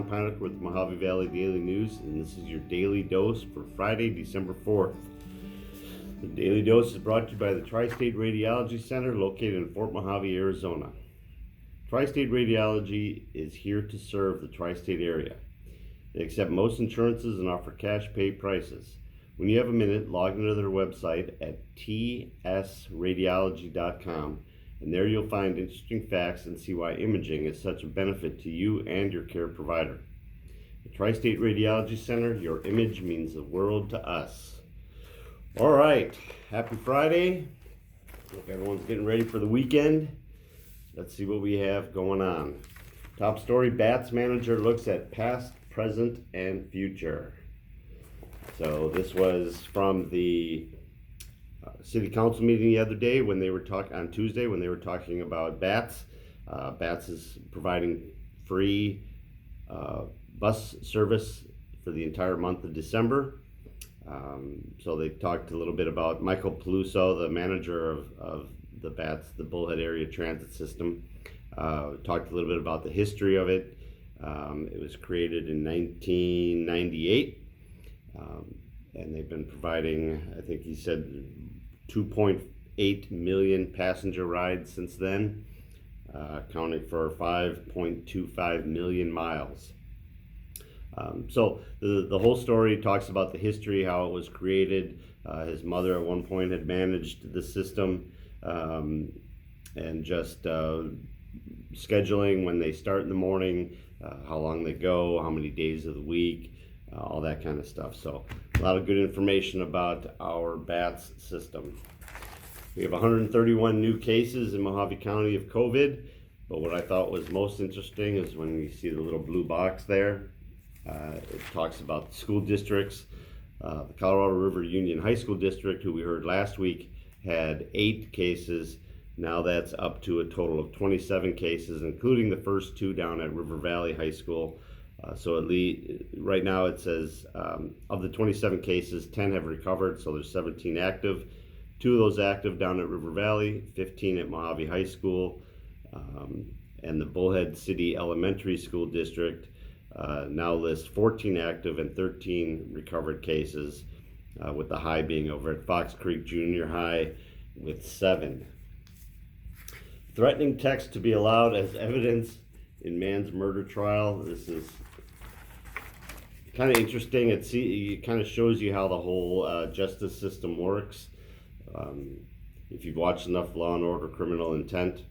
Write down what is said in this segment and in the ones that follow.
Panic with Mohave Valley Daily News, and this is your daily dose for Friday, December 4th. The daily dose is brought to you by the Tri-State Radiology Center located in Fort Mohave, Arizona. Tri-State Radiology is here to serve the tri-state area. They accept most insurances and offer cash pay prices. When you have a minute, log into their website at tsradiology.com, and there you'll find interesting facts and see why imaging is such a benefit to you and your care provider. The Tri-State Radiology Center, your image means the world to us. All right, happy Friday. Hope everyone's getting ready for the weekend. Let's see what we have going on. Top story, Bats manager looks at past, present, and future. So this was from the city council meeting the other day when they were on Tuesday when they were talking about Bats. Bats is providing free bus service for the entire month of December. So they talked a little bit about Michael Peluso, the manager of the Bats, the Bullhead Area Transit System. Talked a little bit about the history of it. It was created in 1998. And they've been providing, I think he said, 2.8 million passenger rides since then, accounting for 5.25 million miles. So the whole story talks about the history, how it was created. His mother at one point had managed the system, and just scheduling when they start in the morning, how long they go, how many days of the week, all that kind of stuff. So a lot of good information about our Bats system. We have 131 new cases in Mohave County of COVID, but what I thought was most interesting is when you see the little blue box there. It talks about the school districts. The Colorado River Union High School District, who we heard last week, had 8 cases. Now that's up to a total of 27 cases, including the first 2 down at River Valley High School. So at least right now it says of the 27 cases, 10 have recovered, so there's 17 active. 2 of those active down at River Valley, 15 at Mohave High School, and the Bullhead City Elementary School District now lists 14 active and 13 recovered cases, with the high being over at Fox Creek Junior High with 7. Threatening text to be allowed as evidence in man's murder trial. This is kind of interesting. It kind of shows you how the whole justice system works. If you've watched enough Law and Order Criminal Intent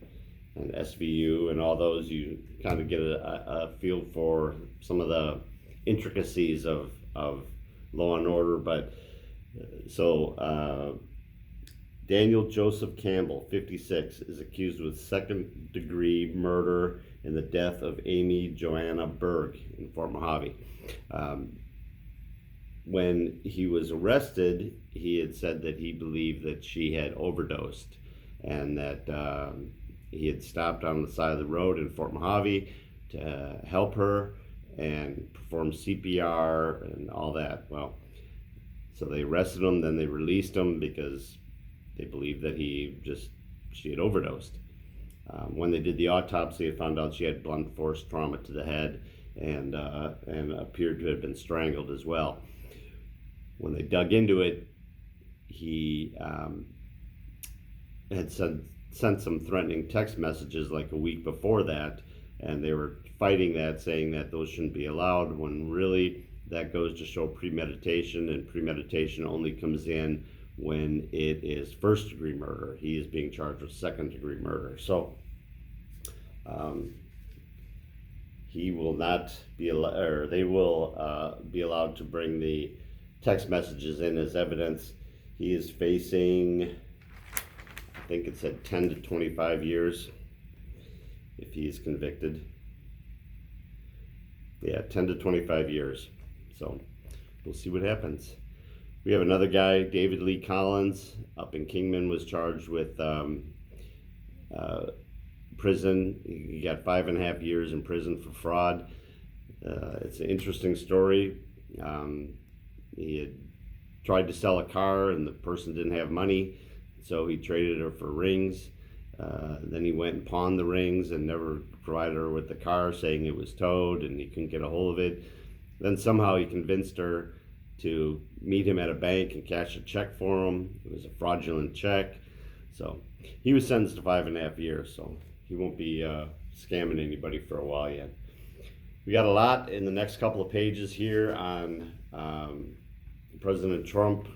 and SVU and all those, you kind of get a feel for some of the intricacies of Law and Order. But Daniel Joseph Campbell, 56, is accused with second-degree murder in the death of Amy Joanna Berg in Fort Mohave. When he was arrested, he had said that he believed that she had overdosed and that he had stopped on the side of the road in Fort Mohave to help her and perform CPR and all that. Well, so they arrested him, then they released him because they believed that she had overdosed. When they did the autopsy, they found out she had blunt force trauma to the head and appeared to have been strangled as well. When they dug into it, he had sent some threatening text messages like a week before that, and they were fighting that, saying that those shouldn't be allowed, when really that goes to show premeditation, and premeditation only comes in when it is first-degree murder. He is being charged with second-degree murder. So he will not be allowed, or they will be allowed to bring the text messages in as evidence. He is facing, I think it said 10 to 25 years if he is convicted. Yeah, 10 to 25 years. So we'll see what happens. We have another guy, David Lee Collins, up in Kingman, was charged with prison. He got 5.5 years in prison for fraud. It's an interesting story. He had tried to sell a car and the person didn't have money, so he traded her for rings. Then he went and pawned the rings and never provided her with the car, saying it was towed and he couldn't get a hold of it. Then somehow he convinced her to meet him at a bank and cash a check for him. It was a fraudulent check. So he was sentenced to 5.5 years. So he won't be scamming anybody for a while yet. We got a lot in the next couple of pages here on President Trump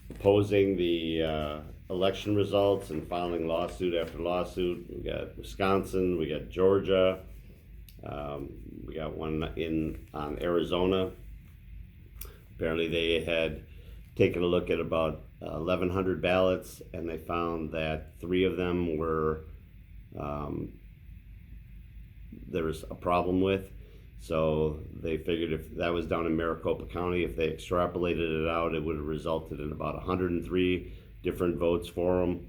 opposing the election results and filing lawsuit after lawsuit. We got Wisconsin, we got Georgia, we got one on Arizona. Apparently they had taken a look at about 1,100 ballots, and they found that 3 of them were there was a problem with. So they figured if that was down in Maricopa County, if they extrapolated it out, it would have resulted in about 103 different votes for them.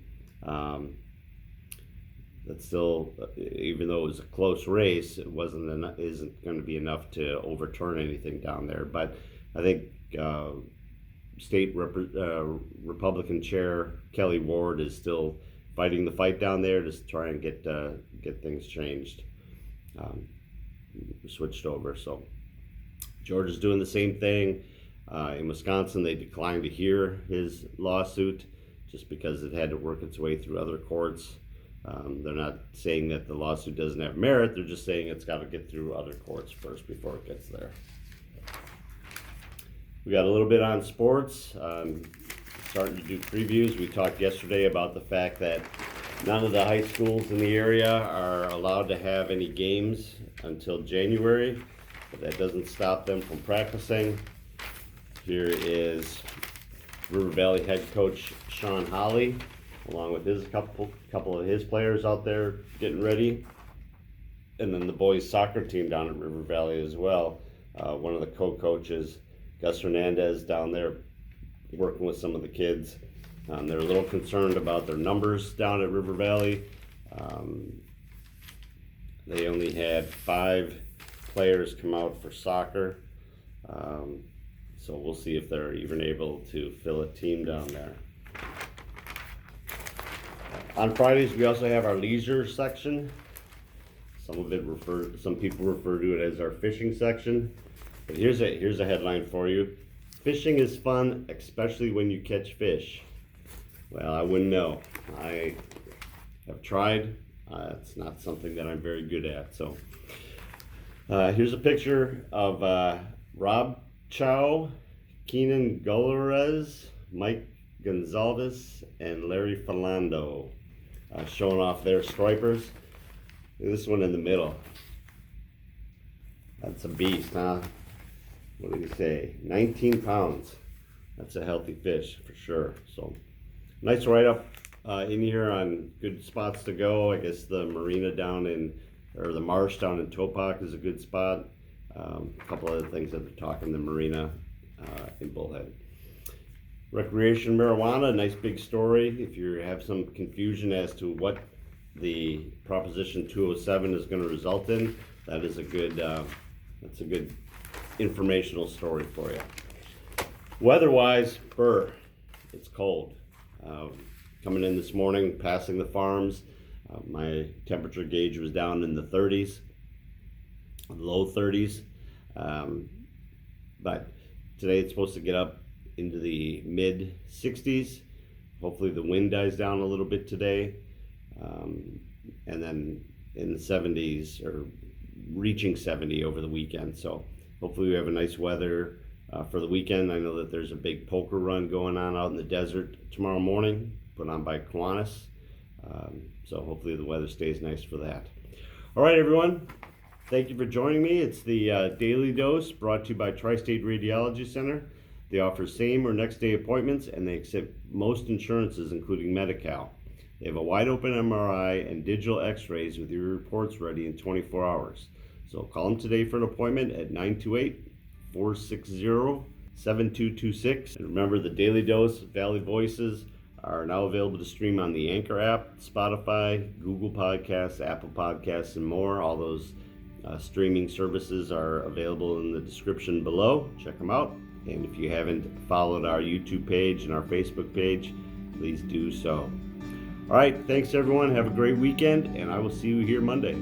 That's still, even though it was a close race, it isn't going to be enough to overturn anything down there. But I think State Republican Chair Kelly Ward is still fighting the fight down there to try and get things changed. Switched over. So Georgia's doing the same thing. In Wisconsin, they declined to hear his lawsuit just because it had to work its way through other courts. They're not saying that the lawsuit doesn't have merit. They're just saying it's got to get through other courts first before it gets there. We got a little bit on sports. Starting to do previews. We talked yesterday about the fact that none of the high schools in the area are allowed to have any games until January, but that doesn't stop them from practicing. Here is River Valley head coach Sean Holly, along with his couple of his players out there getting ready. And then the boys soccer team down at River Valley as well. One of the co-coaches, Gus Hernandez, down there working with some of the kids. They're a little concerned about their numbers down at River Valley. They only had 5 players come out for soccer. So we'll see if they're even able to fill a team down there. On Fridays, we also have our leisure section. Some people refer to it as our fishing section. But here's a headline for you. Fishing is fun, especially when you catch fish. Well, I wouldn't know. I have tried. It's not something that I'm very good at. So here's a picture of Rob Chow, Keenan Gullerez, Mike Gonzalez, and Larry Falando showing off their stripers. This one in the middle. That's a beast, huh? What did he say? 19 pounds. That's a healthy fish for sure. So nice write-up in here on good spots to go. I guess the marina the marsh down in Topak is a good spot. A couple other things that they're talking, the marina in Bullhead. Recreation marijuana, nice big story. If you have some confusion as to what the Proposition 207 is going to result in, that's a good informational story for you. Weather-wise, it's cold. Coming in this morning, passing the farms, my temperature gauge was down in the 30s, low 30s. But today it's supposed to get up into the mid 60s. Hopefully the wind dies down a little bit today. And then in the 70s or reaching 70 over the weekend. So hopefully we have a nice weather for the weekend. I know that there's a big poker run going on out in the desert tomorrow morning, put on by Kiwanis. So hopefully the weather stays nice for that. All right, everyone. Thank you for joining me. It's the Daily Dose brought to you by Tri-State Radiology Center. They offer same or next day appointments, and they accept most insurances, including Medi-Cal. They have a wide open MRI and digital x-rays with your reports ready in 24 hours. So call them today for an appointment at 928-460-7226. And remember, the Daily Dose Valley Voices are now available to stream on the Anchor app, Spotify, Google Podcasts, Apple Podcasts, and more. All those streaming services are available in the description below. Check them out. And if you haven't followed our YouTube page and our Facebook page, please do so. All right, thanks everyone. Have a great weekend, and I will see you here Monday.